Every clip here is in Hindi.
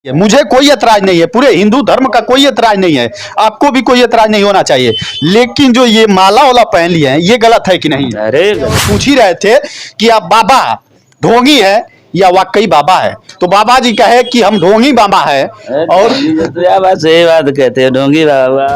मुझे कोई ऐतराज नहीं है, पूरे हिंदू धर्म का कोई ऐतराज नहीं है, आपको भी कोई ऐतराज नहीं होना चाहिए। लेकिन जो ये माला वाला पहन लिए हैं ये गलत है कि नहीं? अरे पूछ ही रहे थे कि आप बाबा ढोंगी है या वाकई बाबा है, तो बाबा जी कहे कि हम ढोंगी बाबा है। और तो यार बात सही बात कहते हैं, ढोंगी बाबा।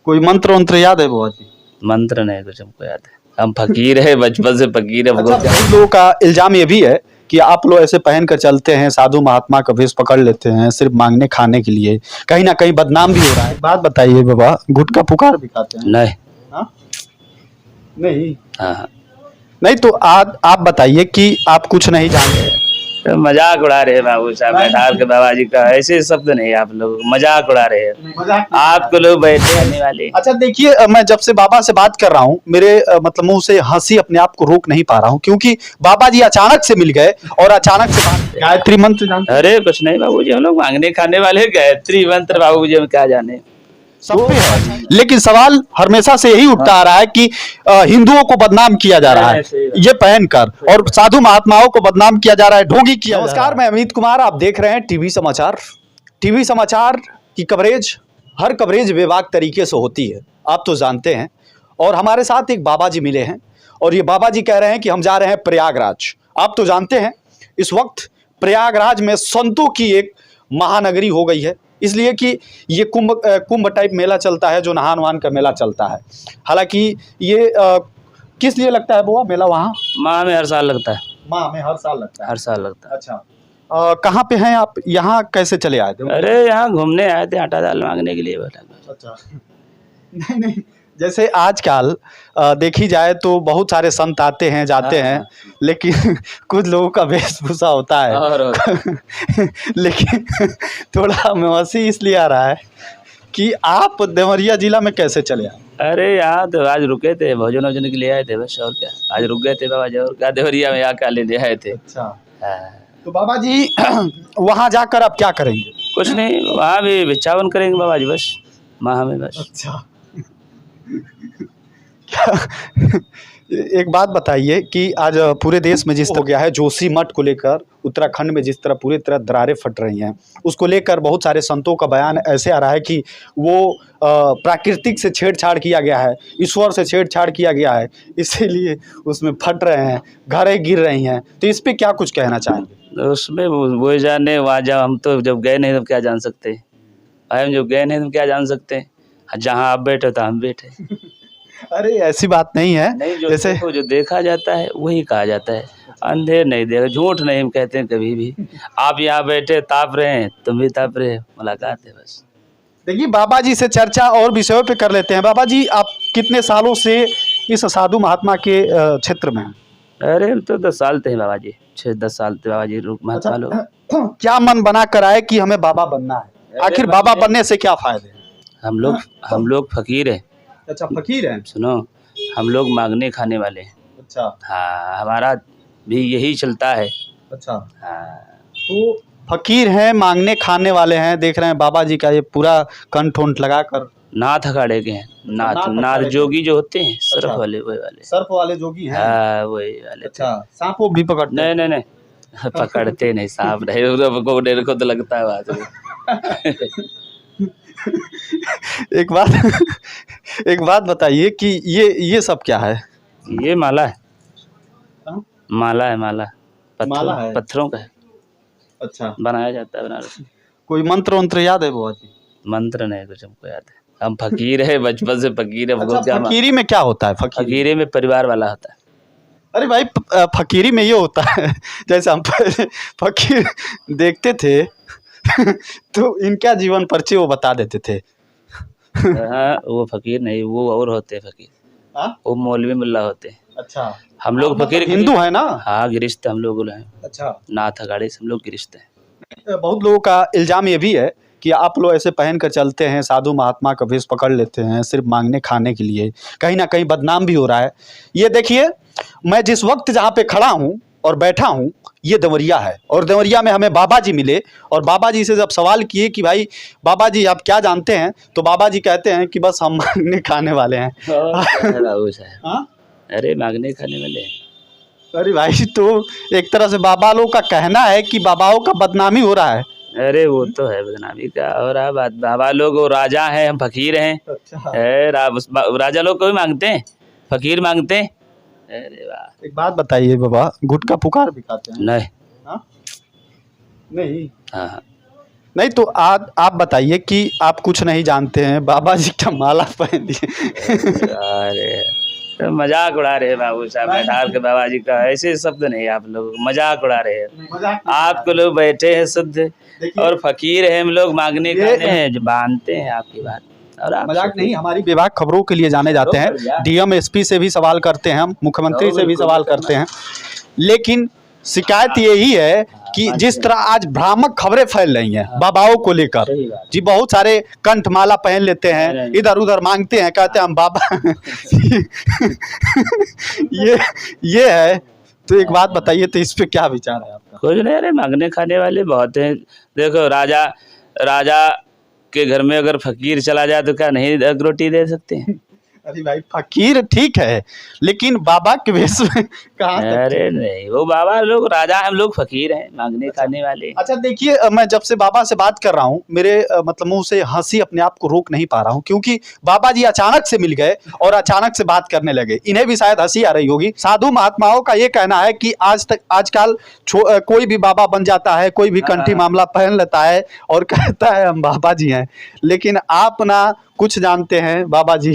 कोई मंत्र वंत्र याद है बाबा जी? मंत्र नहीं कुछ हमको याद है, हम फकीर है, बचपन से फकीर है। हमको क्या बहुत लोगों का इल्जाम ये भी है कि आप लोग ऐसे पहन कर चलते हैं, साधु महात्मा का वेश पकड़ लेते हैं सिर्फ मांगने खाने के लिए, कहीं ना कहीं बदनाम भी हो रहा है। बात बताइए बाबा, गुटखा पुकार भी खाते हैं? नहीं। हाँ? नहीं हाँ नहीं, तो आज आप बताइए कि आप कुछ नहीं जानते। तो मजाक उड़ा रहे हैं बाबू साहब, बैठा के बाबा जी का ऐसे शब्द नहीं, आप लोग मजाक उड़ा रहे हैं, आपको लोग बैठे आने वाले। अच्छा देखिए, मैं जब से बाबा से बात कर रहा हूँ मेरे मतलब मुंह से हंसी अपने आप को रोक नहीं पा रहा हूँ, क्योंकि बाबा जी अचानक से मिल गए और अचानक से गायत्री मंत्र जानते हैं? अरे कुछ नहीं बाबू जी, हम लोग मांगने खाने वाले, गायत्री मंत्र बाबू जी हम क्या जाने। सब पे है, लेकिन सवाल हमेशा से यही उठता आ रहा है कि हिंदुओं को बदनाम किया जा रहा है ये पहनकर, और साधु महात्माओं को बदनाम किया जा रहा है, ढोंगी किया। नमस्कार, मैं अमित कुमार, आप देख रहे हैं टीवी समाचार। टीवी समाचार की कवरेज, हर कवरेज बेबाक तरीके से होती है, आप तो जानते हैं। और हमारे साथ एक बाबा जी मिले हैं और ये बाबा जी कह रहे हैं कि हम जा रहे हैं प्रयागराज। आप तो जानते हैं इस वक्त प्रयागराज में संतों की एक महानगरी हो गई है, इसलिए कि ये कुंभ टाइप मेला चलता है, जो नहान वहान का मेला चलता है। हालांकि ये किस लिए लगता है बुआ मेला? वहाँ माह में हर साल लगता है। माह में हर साल लगता है? हर साल लगता है। अच्छा, कहाँ पे हैं आप? यहाँ कैसे चले आए थे? अरे यहाँ घूमने आए थे, आटा दाल मांगने के लिए बैठा। अच्छा नहीं नहीं, जैसे आजकल देखी जाए तो बहुत सारे संत आते हैं जाते हैं, लेकिन कुछ लोगों का वेशभूषा होता है लेकिन थोड़ा हंसी इसलिए आ रहा है कि आप देवरिया जिला में कैसे चले आए? अरे यहाँ तो आज रुके थे, भोजन वोजन के लिए आए थे बस, और क्या। आज रुक गए थे बाबा जी, और क्या देवरिया में यहाँ क्या लेने आए थे। अच्छा, हाँ। तो बाबा जी वहाँ जाकर आप क्या करेंगे? कुछ नहीं, वहाँ भी भिक्षावन करेंगे बाबा जी, बस माह में बस। अच्छा एक बात बताइए कि आज पूरे देश में जिस हो गया है जोशी मठ को लेकर, उत्तराखंड में जिस तरह पूरी तरह दरारें फट रही हैं, उसको लेकर बहुत सारे संतों का बयान ऐसे आ रहा है कि वो प्राकृतिक से छेड़छाड़ किया गया है, ईश्वर से छेड़छाड़ किया गया है, इसीलिए उसमें फट रहे हैं, घरें गिर रही हैं। तो इस पर क्या कुछ कहना चाहेंगे? उसमें वो जाने, वहाँ जाओ, हम तो जब गए नहीं तब क्या जान सकते, हम जब गए नहीं तब क्या जान सकते। जहाँ आप बैठे तो हम बैठे। अरे ऐसी बात नहीं है, नहीं, जैसे जो देखा जाता है वही कहा जाता है, अंधेर नहीं देखा, झूठ नहीं हम कहते हैं कभी भी। आप यहाँ बैठे ताप रहे हैं, तुम भी ताप रहे हैं, मुलाकात है बस। देखिए बाबा जी से चर्चा और विषयों पे कर लेते हैं। बाबा जी, आप कितने सालों से इस साधु महात्मा के क्षेत्र में हैं? अरे हम तो 10 साल थे बाबा जी, 6-10 साल थे बाबा जी महात्मा लोग। क्या मन बना कर आए कि हमें बाबा बनना है? आखिर बाबा बनने से क्या फायदे? हम लोग फकीर हैं। अच्छा, फकीर हैं? सुनो, हम लोग मांगने खाने वाले हैं। अच्छा। हाँ, हमारा भी यही चलता है। अच्छा। हाँ, तो फकीर हैं, मांगने खाने वाले हैं, देख रहे हैं बाबा जी का ये पूरा कंठ वंठ लगा कर नाथ अखाड़े के हैं। नाथ जोगी जो होते हैं, सर्फ वाले, वही वाले। सर्फ वाले जोगी हैं? हाँ, वही वाले। अच्छा, सांप भी पकड़ते? नहीं पकड़ते नहीं, सांप नहीं, को तो लगता है बात। एक बात बताइए कि ये सब क्या है? ये माला है। माला है, माला है, पत्थरों का है। अच्छा, बनाया जाता है बनारस में। कोई मंत्र वंत्र याद है बहुत? मंत्र नहीं कुछ हमको याद है, हम फकीर है, बचपन से फकीर है। अच्छा, फकीरी में क्या होता है? फकीरी में परिवार वाला होता है। अरे भाई, फकीरी में ये होता है जैसे हम पहले फकीर देखते थे तो इनका जीवन परिचय वो बता देते थे। हाँ, वो फकीर नहीं, वो और होते हैं फकीर। वो मौलवी मुल्ला होते हैं। अच्छा, हम लोग फकीर हिंदू है ना? हाँ, गिरिश्त हम लोग हैं। अच्छा, नाथ अखाड़े से हम लोग गिरिश्त हैं। बहुत लोगों का इल्जाम ये भी है कि आप लोग ऐसे पहन कर चलते हैं, साधु महात्मा का वेश पकड़ लेते हैं सिर्फ मांगने खाने के लिए, कहीं ना कहीं बदनाम भी हो रहा है। ये देखिए, मैं जिस वक्त जहाँ पे खड़ा हूँ और बैठा हूँ ये देवरिया है, और देवरिया में हमें बाबा जी मिले, और बाबा जी से जब सवाल किए कि भाई बाबा जी आप क्या जानते हैं, तो बाबा जी कहते हैं कि बस हम मांगने खाने वाले हैं। अरे मांगने खाने वाले हैं। अरे भाई, तो एक तरह से बाबा लोग का कहना है कि बाबाओं का बदनामी हो रहा है। अरे वो तो है बदनामी का। और अब बाबा लोग वो राजा हैं, हम फकीर हैं। अच्छा है राजा लोग कोई मांगते हैं, फकीर मांगते हैं। अरे वाह। एक बात बताइए बाबा, गुटखा पुकार भी खाते हैं? नहीं। हाँ? नहीं। हाँ। नहीं तो आप बताइए कि आप कुछ नहीं जानते हैं, बाबा जी का माला पहन लिए। अरे तो मजाक उड़ा रहे हैं बाबू साहब, बैठार के बाबा जी का ऐसे शब्द नहीं, आप लोग मजाक उड़ा रहे हैं। आप लोग बैठे हैं शुद्ध और फकीर है, हम लोग मांगने खाने हैं जो मानते हैं आपकी बात। और आप मजाक नहीं, हमारी विभाग खबरों के लिए जाने जाते हैं, डीएम एसपी से भी सवाल करते हैं, हम मुख्यमंत्री से भी सवाल करते हैं, लेकिन शिकायत यही है कि जिस तरह आज भ्रामक खबरें फैल रही हैं बाबाओं को लेकर, जी बहुत सारे कंठमाला पहन लेते हैं, इधर उधर मांगते हैं, कहते हैं हम बाबा। ये है। तो एक बात बताइए, तो इस पे क्या विचार है आपका? कुछ नहीं, अरे मांगने खाने वाले बहुत हैं। देखो राजा के घर में अगर फकीर चला जाए तो क्या नहीं एक रोटी दे सकते हैं? अरे भाई फकीर ठीक है, लेकिन बाबा के वेश में कहाँ तक? अरे नहीं, वो बाबा लोग राजा, हम लोग फकीर हैं, मांगने खाने वाले। अच्छा देखिए, मैं जब से बाबा से बात कर रहा हूँ, मेरे मतलब मुंह से हंसी अपने आप को रोक नहीं पा रहा हूँ, क्योंकि बाबा जी अचानक से मिल गए और अचानक से बात करने लगे। इन्हें भी शायद हंसी आ रही होगी। साधु महात्माओं का ये कहना है कि आजकल कोई भी बाबा बन जाता है, कोई भी कंठी मामला पहन लेता है और कहता है हम बाबा जी हैं, लेकिन आप ना कुछ जानते हैं बाबा जी।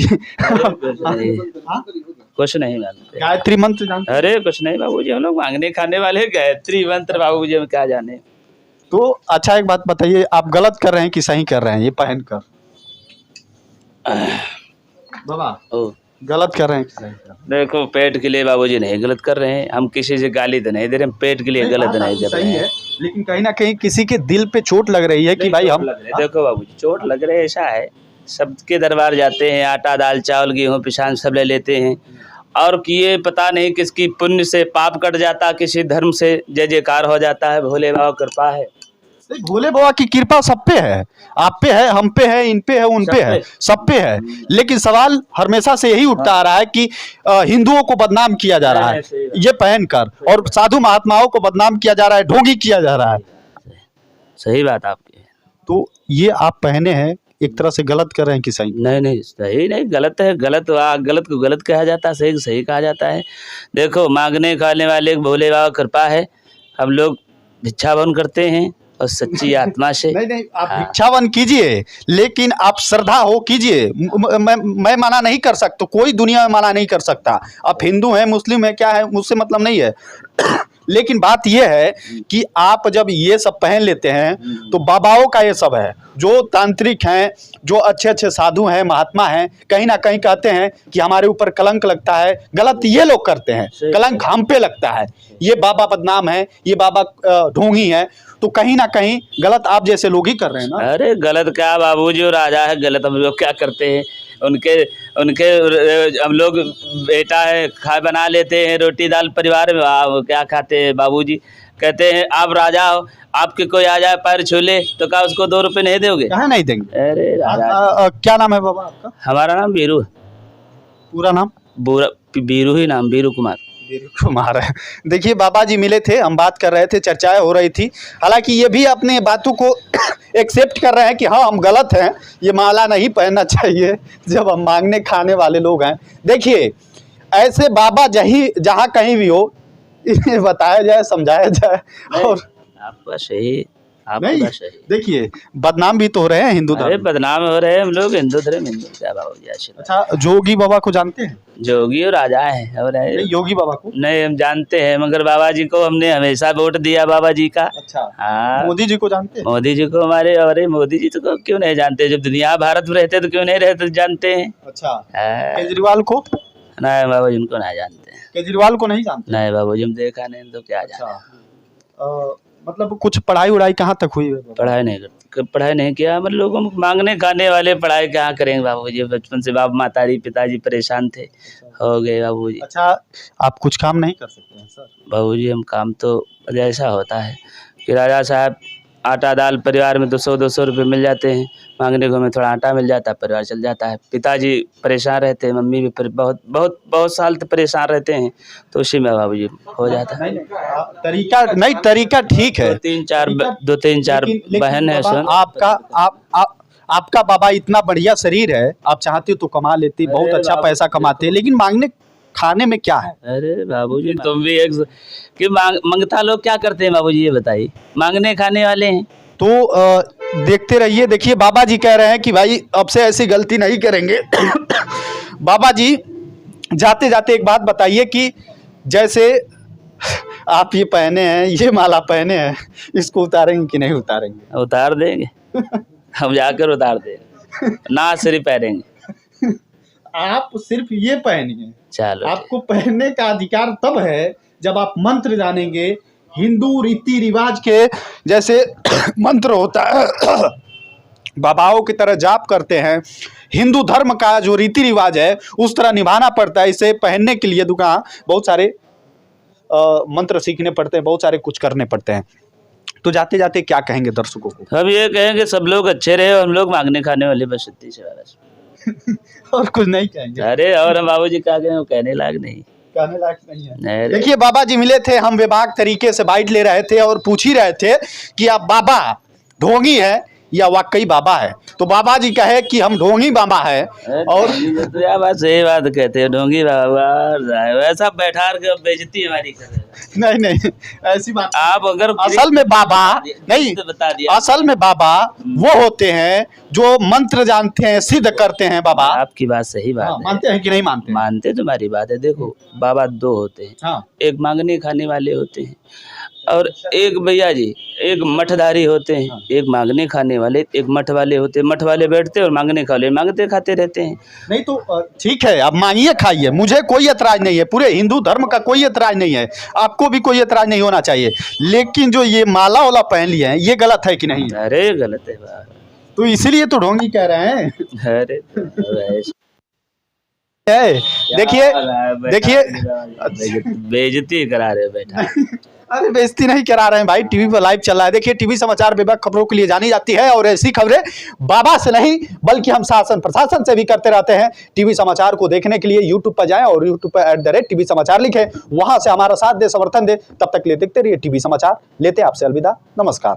कुछ नहीं मानते। गायत्री मंत्र जानते? अरे कुछ नहीं बाबूजी, हम लोग मांगने खाने वाले, गायत्री मंत्र बाबूजी हम क्या जाने। तो अच्छा एक बात बताइए, आप गलत कर रहे हैं कि सही कर रहे हैं ये पहन कर? बाबा गलत कर रहे हैं कि सही कर रहे हैं? देखो पेट के लिए बाबूजी नहीं गलत कर रहे हैं, हम किसी से गाली तो नहीं दे रहे, हम पेट के लिए गलत नहीं कर रहे हैं। लेकिन कहीं ना कहीं किसी के दिल पे चोट लग रही है कि भाई हम, देखो बाबूजी चोट लग रहे, ऐसा है सबके दरबार जाते हैं, आटा दाल चावल गेहूँ पिछान सब ले लेते हैं, और किए पता नहीं किसकी पुण्य से पाप कट जाता, किसी धर्म से जय जयकार हो जाता है। भोले बाबा कृपा है, भोले बाबा की कृपा सब पे है, आप पे है, हम पे है, इन पे है, उन पे है, सब पे है। लेकिन सवाल हमेशा से यही उठता आ रहा है कि हिंदुओं को बदनाम किया जा रहा है ये पहनकर, और साधु महात्माओं को बदनाम किया जा रहा है, ढोंगी किया जा रहा है। सही बात आपकी। तो ये आप पहने हैं, एक तरह से गलत कर रहे हैं कि सही? नहीं सही नहीं, गलत है। गलत को गलत कहा जाता है, सही को सही कहा जाता है। देखो मांगने खाने वाले भोले बाबा कृपा है, हम लोग भिक्षावन करते हैं और सच्ची आत्मा से। नहीं आप भिक्षावन कीजिए, लेकिन आप श्रद्धा हो कीजिए। मैं मना नहीं कर सकता, कोई दुनिया में मना नहीं कर सकता। आप हिंदू हैं मुस्लिम है क्या है मुझसे मतलब नहीं है। लेकिन बात यह है कि आप जब ये सब पहन लेते हैं तो बाबाओं का ये सब है, जो तांत्रिक हैं, जो अच्छे अच्छे साधु हैं, महात्मा हैं, कहीं ना कहीं कहते हैं कि हमारे ऊपर कलंक लगता है। गलत ये लोग करते हैं, कलंक हम पे लगता है, ये बाबा बदनाम है, ये बाबा ढोंगी है। तो कहीं ना कहीं गलत आप जैसे लोग ही कर रहे हैं ना। अरे गलत क्या बाबूजी, और राजा है, गलत हम लोग क्या करते हैं? उनके हम लोग बेटा है, खा बना लेते हैं रोटी दाल परिवार में, क्या खाते हैं बाबूजी? कहते हैं आप राजा हो, आपके कोई आ जाए पैर छू ले तो क्या उसको 2 रुपए नहीं दोगे? कहाँ नहीं देंगे। अरे क्या नाम है बाबा आपका? हमारा नाम बीरू। पूरा नाम? बीरू ही नाम, बीरू कुमार। कुमार है। देखिए बाबा जी मिले थे, हम बात कर रहे थे, चर्चाएं हो रही थी। हालांकि ये भी अपने बातों को एक्सेप्ट कर रहे हैं कि हाँ हम गलत हैं, ये माला नहीं पहनना चाहिए जब हम मांगने खाने वाले लोग हैं। देखिए ऐसे बाबा जहाँ कहीं भी हो, इन्हें बताया जाए, समझाया जाए। और आपका सही, नहीं देखिए बदनाम भी तो हो रहे हैं हिंदू धर्म। बदनाम हो रहे हैं हम लोग, हिंदू धर्म हिंदू क्या बाबूजी। अच्छा जोगी बाबा को जानते हैं? जोगी और राजा है और योगी बाबा को नहीं हम जानते हैं, मगर बाबा जी को हमने हमेशा वोट दिया बाबा जी का। अच्छा हाँ। मोदी जी को जानते हैं? मोदी जी को हमारे, अरे मोदी जी तो क्यों नहीं जानते, जब दुनिया भारत में रहते तो क्यों नहीं रहते, जानते हैं। अच्छा केजरीवाल को? नहीं बाबा जी उनको नहीं जानते। केजरीवाल को नहीं जानते? नहीं बाबू जी हम देखा नहीं तो क्या जाने। मतलब कुछ पढ़ाई उड़ाई कहाँ तक हुई है? पढ़ाई नहीं करते, पढ़ाई नहीं किया। मतलब लोगों को मांगने खाने वाले पढ़ाई क्या करेंगे बाबू जी? बचपन से बाप माताजी पिताजी परेशान थे, हो गए बाबू जी। अच्छा आप कुछ काम नहीं कर सकते हैं सर? बाबू जी हम काम तो ऐसा होता है कि राजा साहब आटा दाल परिवार में तो 100-200 रुपये मिल जाते हैं, मांगने को हमें थोड़ा आटा मिल जाता है, परिवार चल जाता है। पिताजी परेशान रहते हैं, मम्मी भी बहुत साल तक परेशान रहते हैं, तो उसी में बाबूजी हो जाता है। तरीका ठीक है। 2-3-4 लेकिन बहन है। बाबा, आपका बाबा इतना बढ़िया शरीर है, आप चाहते हो तो कमा लेते, बहुत अच्छा पैसा कमाते, लेकिन मांगने खाने में क्या है? अरे बाबूजी तुम भी एक कि मंगता लोग क्या करते हैं बाबूजी, ये बताइए, मांगने खाने वाले हैं। तो देखते रहिए। देखिए बाबा जी कह रहे हैं कि भाई अब से ऐसी गलती नहीं करेंगे। बाबा जी जाते जाते एक बात बताइए कि जैसे आप ये पहने हैं, ये माला पहने हैं, इसको उतारेंगे कि नहीं उतारेंगे? उतार देंगे। हम जाकर उतार देंगे, ना सिर्फ पहनेंगे। आप सिर्फ ये पहनिए, चलो आपको पहनने का अधिकार तब है जब आप मंत्र जानेंगे। हिंदू रीति रिवाज के जैसे मंत्र होता है, बाबाओं की तरह जाप करते हैं, हिंदू धर्म का जो रीति रिवाज है उस तरह निभाना पड़ता है। इसे पहनने के लिए दुकान बहुत सारे मंत्र सीखने पड़ते हैं, बहुत सारे कुछ करने पड़ते हैं। तो जाते जाते क्या कहेंगे दर्शकों को? हम ये कहेंगे सब लोग अच्छे रहे, हम लोग मांगने खाने वाले बस इतनी सी बात है। और कुछ नहीं कहेंगे? अरे और हम बाबूजी क्या कहें, वो कहने लायक नहीं, कहने लायक नहीं है। नहीं। देखिए बाबा जी मिले थे, हम बेबाक तरीके से बाइट ले रहे थे और पूछ ही रहे थे कि आप बाबा ढोंगी है या वाकई बाबा है? तो बाबा जी कहे कि हम ढोंगी बाबा है। और तो यार बात सही बात कहते हैं, ढोंगी बाबा वैसा बैठा के बेइज्जती हमारी कर रहे हैं। नहीं ऐसी बात। आप अगर असल में बाबा नहीं, तो बता दिया, असल में बाबा वो होते हैं जो मंत्र जानते हैं, सिद्ध करते हैं। बाबा आपकी बात सही बात है। मानते हैं कि नहीं मानते? मानते तुम्हारी बात है। देखो बाबा दो होते हैं, हाँ। एक मांगने खाने वाले होते हैं और एक भैया जी एक मठधारी होते हैं। एक मांगने खाने वाले, एक मठ वाले होते हैं। मठ वाले बैठते हैं और मांगने वाले मांगते खाते रहते हैं। नहीं तो ठीक है, आप मांगिए खाइए, मुझे कोई एतराज नहीं है, पूरे हिंदू धर्म का कोई एतराज नहीं है, आपको भी कोई एतराज नहीं होना चाहिए। लेकिन जो ये माला वाला पहन लिए हैं ये गलत है कि नहीं? अरे गलत है बाबा, तो इसीलिए तो ढोंगी कह रहे हैं। अरे देखिए बेइज्जती करा रहे बैठा। अरे बेइज्जती नहीं करा रहे हैं भाई, टीवी पर लाइव चल रहा है। देखिए टीवी समाचार बेबाक खबरों के लिए जानी जाती है और ऐसी खबरें बाबा से नहीं बल्कि हम शासन प्रशासन से भी करते रहते हैं। टीवी समाचार को देखने के लिए यूट्यूब पर जाएं और यूट्यूब पर @टीवी समाचार लिखें, वहां से हमारा साथ दे, समर्थन दे। तब तक ले देखते रहिए टीवी समाचार। लेते हैं आपसे अलविदा, नमस्कार।